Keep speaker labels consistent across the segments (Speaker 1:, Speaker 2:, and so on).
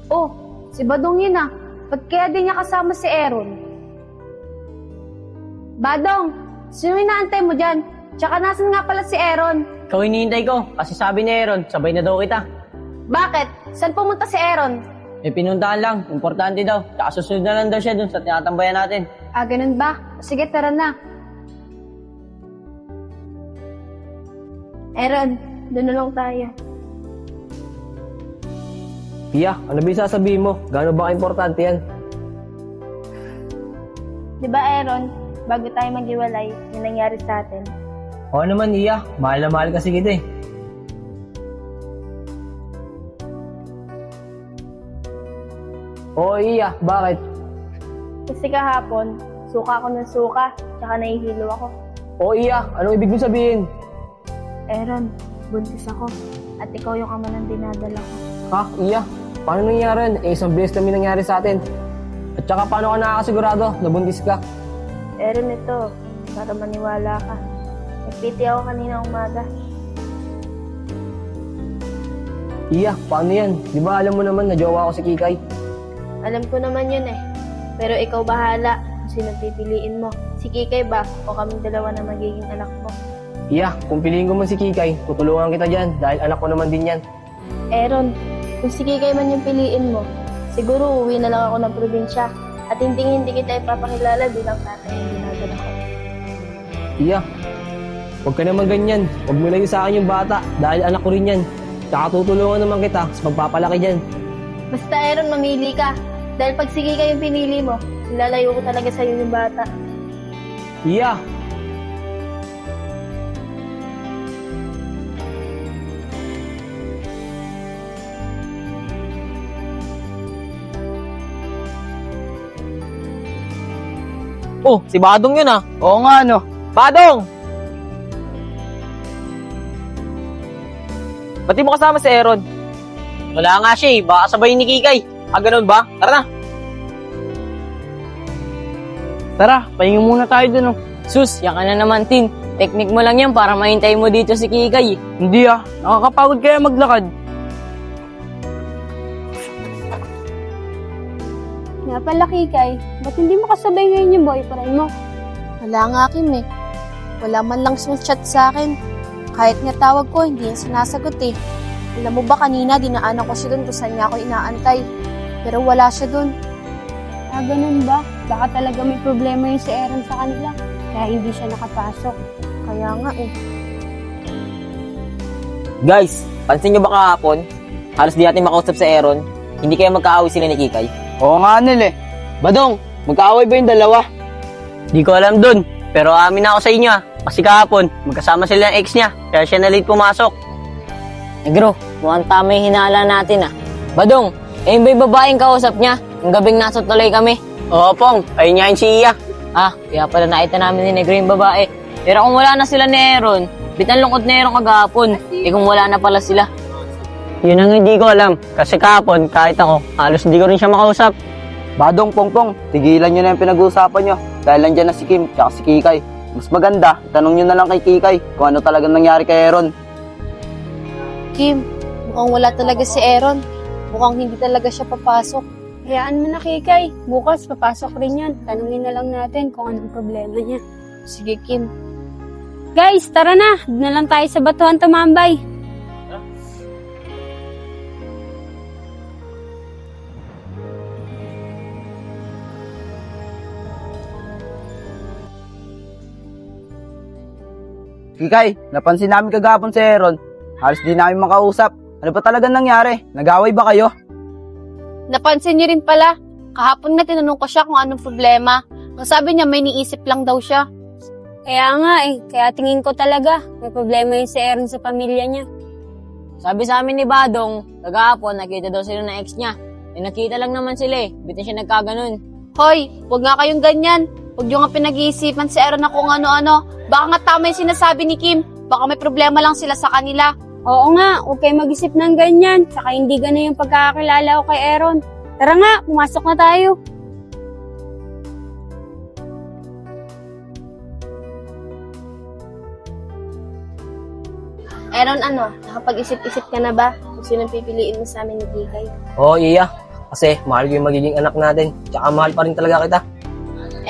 Speaker 1: Oh, si Badong yun ah. Ba't kaya din niya kasama si Aaron? Badong, sino inaantay mo dyan? Tsaka nasan nga pala si Aaron?
Speaker 2: Ikaw hinihintay ko kasi sabi ni Aaron, sabay na daw kita.
Speaker 1: Bakit? Saan pumunta si Aaron?
Speaker 2: May pinuntahan lang, importante daw. Tsaka susunod na lang daw siya dun sa tinatambayan natin.
Speaker 1: Ah, ganun ba? Sige, tara na. Aaron, doon na lang tayo.
Speaker 3: Pia, ano ba yung sasabihin mo? Gaano ba ka-importante yan?
Speaker 1: Di ba Aaron, bago tayo maghiwalay, yung nangyari sa atin?
Speaker 3: Oo naman, Iya. Mahal na mahal kasi kita eh. Oo, Iya. Bakit?
Speaker 1: Kasi kahapon, suka ako ng suka, tsaka nahihilo ako.
Speaker 3: Oo, Iya. Anong ibig mong sabihin?
Speaker 1: Aaron, buntis ako. At ikaw yung ama ng dinadala ko.
Speaker 3: Ha? Iya? Paano nangyari yun? Eh, isang beses kami nangyari sa atin. At saka paano ka nakakasigurado na buntis ka?
Speaker 1: Aaron, ito, para maniwala ka. Nagpiti ako kanina umaga.
Speaker 3: Iya, paano yan? Di ba alam mo naman na jowa ko si Kikay?
Speaker 1: Alam ko naman yun eh. Pero ikaw bahala kung sino pipiliin mo. Si Kikay ba o kaming dalawa na magiging anak mo?
Speaker 3: Iya, kung piliin ko man si Kikay, tutulungan kita dyan dahil anak ko naman din yan.
Speaker 1: Aaron, kung si Kikay man yung piliin mo, siguro uwi na lang ako ng probinsya at hindi kita ipapakilala bilang tatay ang ginagana ko.
Speaker 3: Iya, huwag ka naman ganyan. Huwag mo layo sa akin yung bata dahil anak ko rin yan. Tsaka tutulungan naman kita sa pagpapalaki dyan.
Speaker 1: Basta Aaron, mamili ka. Dahil pag si Kikay yung pinili mo, ilalayo ko talaga sa'yo yung bata.
Speaker 3: Iya!
Speaker 2: Oh, si Badong yun ah. Oo nga no. Badong! Ba't di mo kasama si Aaron? Wala nga siya eh. Baka sabay ni Kikay. Ah, ganun ba? Tara na. Tara, pahinga muna tayo dun oh. Sus, yan ka na naman, Tin. Teknik mo lang yan para mahintay mo dito si Kikay. Hindi ah. Nakakapagod kaya maglakad.
Speaker 4: Nga pala, Kikay, ba't hindi mo kasabay ngayon yung boyfriend mo?
Speaker 1: Wala nga, Kim eh. Wala man lang siyang chat sa akin. Kahit nga tawag ko, hindi yan sinasagot eh. Alam mo ba kanina, dinaanan ko siya doon kung saan niya ako inaantay. Pero wala siya doon.
Speaker 4: Ah, ganun ba? Baka talaga may problema yung si Aaron sa kanila, kaya hindi siya nakapasok.
Speaker 1: Kaya nga eh.
Speaker 2: Guys, pansin nyo ba kahapon? Halos di natin makausap sa Aaron. Hindi kaya magkaaway sila ni Kikay? Oo nga, Nel eh. Badong, magkaaway ba yung dalawa? Di ko alam dun. Pero amin na ako sa inyo ah. Kasi kahapon, magkasama sila ng ex niya. Kaya siya na late pumasok. Negro, mukhang tama yung hinala natin ah. Badong, ayun ba yung babaeng kausap niya? Yung gabing nasa tuloy kami. Oo, Pong. Ayun niya yung si Iya. Ah, kaya pala nakita namin ni Negro yung babae. Pero kung wala na sila ni Aaron, bitan lungkot na Aaron kagahapon. Eh kung wala na pala sila. Yun ang hindi ko alam. Kasi kahapon, kahit ako, halos hindi ko rin siya makausap.
Speaker 5: Badong, Pongpong, tigilan nyo na yung pinag-uusapan nyo dahil nandiyan na si Kim at si Kikay. Mas maganda, tanong nyo na lang kay Kikay kung ano talagang nangyari kay Aaron.
Speaker 1: Kim, mukhang wala talaga si Aaron. Mukhang hindi talaga siya papasok.
Speaker 4: Hayaan mo na, Kikay. Bukas, papasok rin yan. Tanungin na lang natin kung anong problema niya.
Speaker 1: Sige, Kim.
Speaker 4: Guys, tara na. Doon na lang tayo sa batuhan tumambay.
Speaker 5: Kikay, napansin namin kagapon si Aaron. Halos di namin makausap. Ano ba talagang nangyari? Nag-away ba kayo?
Speaker 1: Napansin niyo rin pala, kahapon na tinanong ko siya kung anong problema. Ang sabi niya may niisip lang daw siya.
Speaker 4: Kaya nga eh. Kaya tingin ko talaga, may problema yung si Aaron sa pamilya niya.
Speaker 2: Sabi sa amin ni Badong, kagahapon nakita daw sila ng ex niya. Eh nakita lang naman sila eh. Bitin siya nagkaganon.
Speaker 1: Hoy, huwag nga kayong ganyan. Huwag niyo nga pinag-iisipan si Aaron na kung ano-ano. Baka nga tama yung sinasabi ni Kim. Baka may problema lang sila sa kanila.
Speaker 4: Oo nga, huwag kayo mag-isip ng ganyan. Tsaka hindi ganun yung pagkakakilala ko kay Aaron. Tara nga, pumasok na tayo.
Speaker 1: Aaron, nakapag-isip-isip ka na ba kung sino pipiliin mo sa amin ni Kikay?
Speaker 3: Oo, Iya. Kasi mahal ko yung magiging anak natin. Tsaka mahal pa rin talaga kita.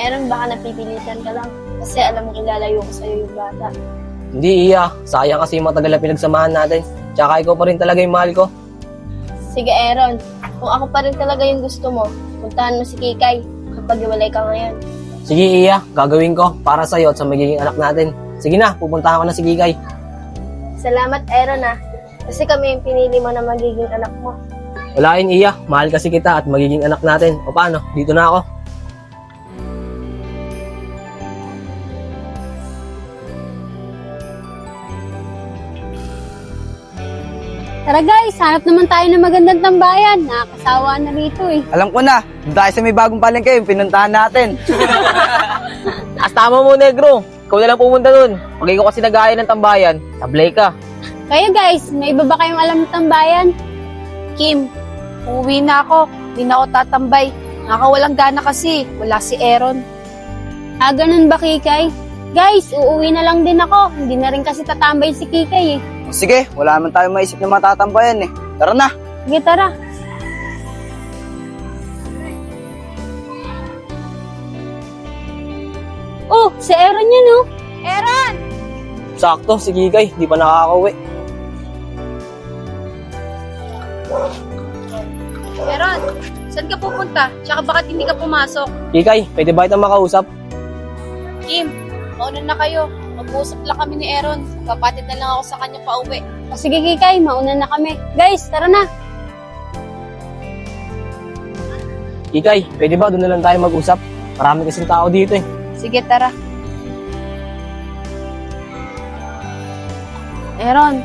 Speaker 1: Aaron, baka napipilitan ka lang. Kasi alam mo kilalayo ko sa'yo yung bata.
Speaker 3: Hindi, Iya. Sayang kasi yung matagal na pinagsamahan natin. Tsaka ikaw pa rin talaga yung mahal ko.
Speaker 1: Sige, Aaron. Kung ako pa rin talaga yung gusto mo, puntahan mo si Kikay kapag iwalay ka ngayon.
Speaker 3: Sige, Iya. Gagawin ko para sa'yo at sa magiging anak natin. Sige na, pupuntahan ko na si Kikay.
Speaker 1: Salamat, Aaron Kasi kami yung pinili mo na magiging anak mo.
Speaker 3: Wala yun, Iya. Mahal kasi kita at magiging anak natin. O paano? Dito na ako.
Speaker 4: Tara guys, hanap naman tayo ng magandang tambayan. Nakakasawa na rito eh.
Speaker 5: Alam ko na, doon tayo sa may bagong palengke, yung pinuntahan natin.
Speaker 2: Tama mo, negro. Ikaw na lang pumunta dun. Pag ikaw kasi nag-aaya ng tambayan, sablay ka.
Speaker 4: Kaya guys, may iba ba kayong alam ng tambayan?
Speaker 1: Kim, uuwi na ako. Hindi na ako tatambay. Nakakawalang gana kasi. Wala si Aaron.
Speaker 4: Ganun ba Kikay? Guys, uuwi na lang din ako. Hindi na rin kasi tatambay si Kikay eh.
Speaker 5: Sige, wala naman tayong maisip na matatambayan eh. Tara na.
Speaker 4: Sige, tara. Oh, si Aaron yan oh.
Speaker 1: Aaron!
Speaker 3: Sakto, si Kikay. Di pa nakakauwi.
Speaker 1: Aaron, saan ka pupunta? Tsaka bakit hindi ka pumasok?
Speaker 3: Kikay, pwede ba kitang makausap?
Speaker 1: Kim, mauna na kayo. Mag-uusap lang kami ni Aaron. Kapatid na lang ako sa kanya pa uwi.
Speaker 4: O sige Kikay, mauna na kami. Guys, tara na.
Speaker 3: Kikay, pwede ba doon na lang tayo mag-usap? Marami kasing tao dito eh.
Speaker 1: Sige, tara. Aaron,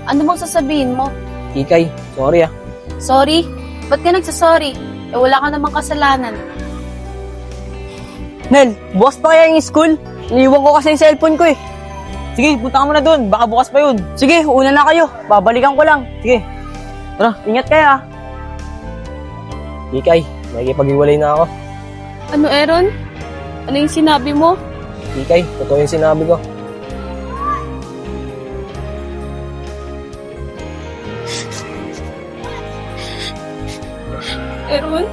Speaker 1: ano bang sasabihin mo?
Speaker 3: Kikay, sorry ah.
Speaker 1: Sorry? Ba't ka nagsasorry? Wala ka namang kasalanan.
Speaker 2: Nel, bukas pa kaya yung school? Iniwan ko kasi yung cellphone ko eh. Sige, punta ka muna dun. Baka bukas pa yun. Sige, una na kayo. Babalikan ko lang. Sige. Tara, ingat kayo ah.
Speaker 3: Kikay, nakikipag-iwalay na ako.
Speaker 1: Ano, Aaron? Ano yung sinabi mo?
Speaker 3: Kikay, totoo yung sinabi ko.
Speaker 1: Aaron?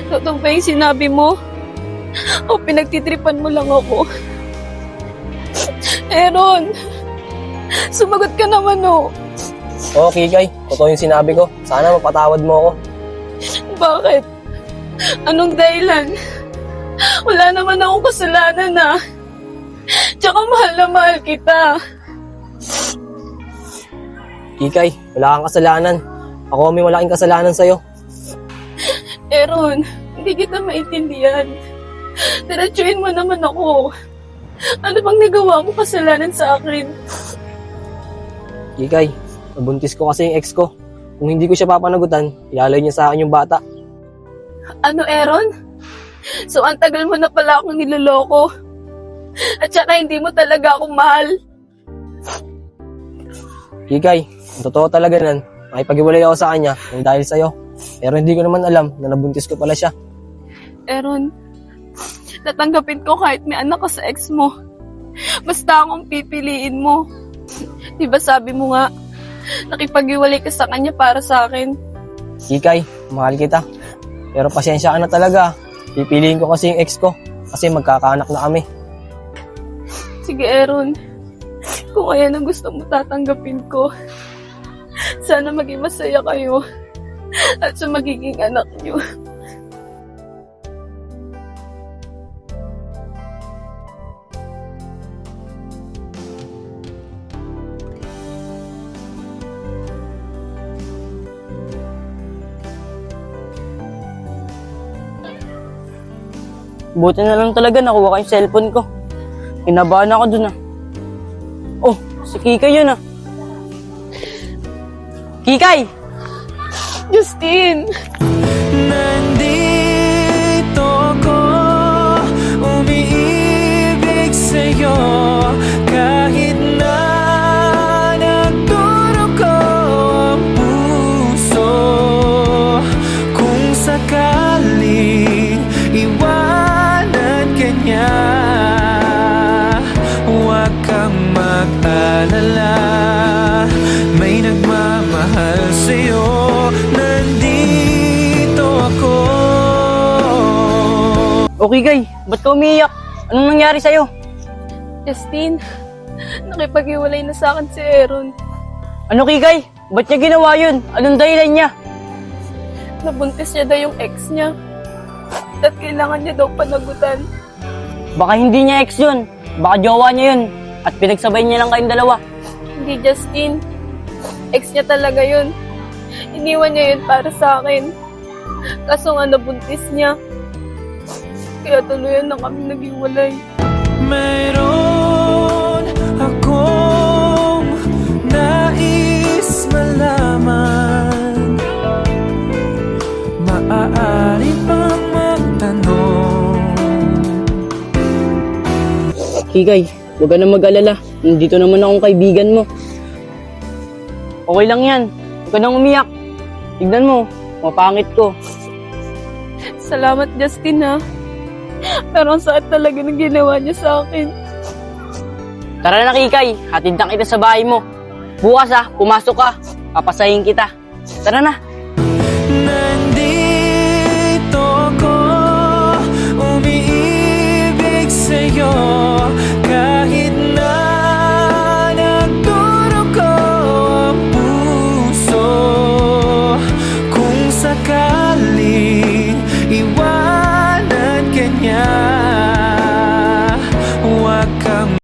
Speaker 1: Totoo ba yung sinabi mo? O pinagtitripan mo lang ako? Aaron! Sumagot ka naman oh.
Speaker 3: Oo, Kikay, totoo yung sinabi ko. Sana mapatawad mo ako.
Speaker 1: Bakit? Anong dahilan? Wala naman akong kasalanan Tsaka mahal na mahal kita.
Speaker 3: Kikay, wala kang kasalanan. Ako may malaking kasalanan sa'yo.
Speaker 1: Aaron, hindi kita maintindihan. Diretsuhin mo naman ako. Ano bang nagawa mo kasalanan sa akin?
Speaker 3: Kikay, nabuntis ko kasi yung ex ko. Kung hindi ko siya papanagutan, ilalay niya sa akin yung bata.
Speaker 1: Ano, Aaron? So, ang tagal mo na pala akong niloloko. At saka hindi mo talaga ako mahal.
Speaker 3: Kikay, ang totoo talaga nan, makipag-iwalay ako sa kanya ng dahil sa'yo. Pero hindi ko naman alam na nabuntis ko pala siya.
Speaker 1: Aaron, tatanggapin ko kahit may anak ka sa ex mo. Basta akong pipiliin mo. Diba sabi mo nga, nakipag-iwalay ka sa kanya para sa akin.
Speaker 3: Kikay, mahal kita. Pero pasensya ka na talaga. Pipiliin ko kasi yung ex ko. Kasi magkakaanak na kami.
Speaker 1: Sige, Aaron. Kung ayan ang gusto mo, tatanggapin ko. Sana maging masaya kayo. At sa magiging anak niyo.
Speaker 2: Buti na lang talaga nakuha ko yung cellphone ko. Kinabahan ako dun ah. Oh, si Kikay yun ah. Kikay!
Speaker 1: Justin!
Speaker 6: Nandito ko, umiibig sa'yo, kahit na nagdurugo ang puso. Kung sakaling iwanan ka niya, huwag kang mag-alala, may nagmamahal sa'yo. Nandito
Speaker 2: Okay, Kay. Ba't ka umiiyak? Anong nangyari sa'yo?
Speaker 1: Justin, nakipag-iwalay na sa akin si Aaron.
Speaker 2: Ano, Kikay? Ba't niya ginawa yun? Anong dahilan niya?
Speaker 1: Nabuntis niya daw yung ex niya. At kailangan niya daw panagutan.
Speaker 2: Baka hindi niya ex yun. Baka jowa niya yun. At pinagsabay niya lang kayong dalawa.
Speaker 1: Hindi, Justin. Ex niya talaga yun. Iniwan niya yun para sa akin. Kaso nga nabuntis niya. Kaya tuluyan na kami naghiwalay.
Speaker 6: Mayroon akong nais malaman. Maaari bang magtanong?
Speaker 2: Kikay, huwag ka na mag-alala. Nandito naman akong kaibigan mo. Okay lang yan. Huwag ka nang umiyak. Tignan mo, mapangit ko.
Speaker 1: Salamat, Justin, ha. Pero ang sakit talaga ng ginawa niya sa akin.
Speaker 2: Tara na, Kikay. Hatid na kita sa bahay mo. Bukas pumasok ka. Papasahin kita. Tara na.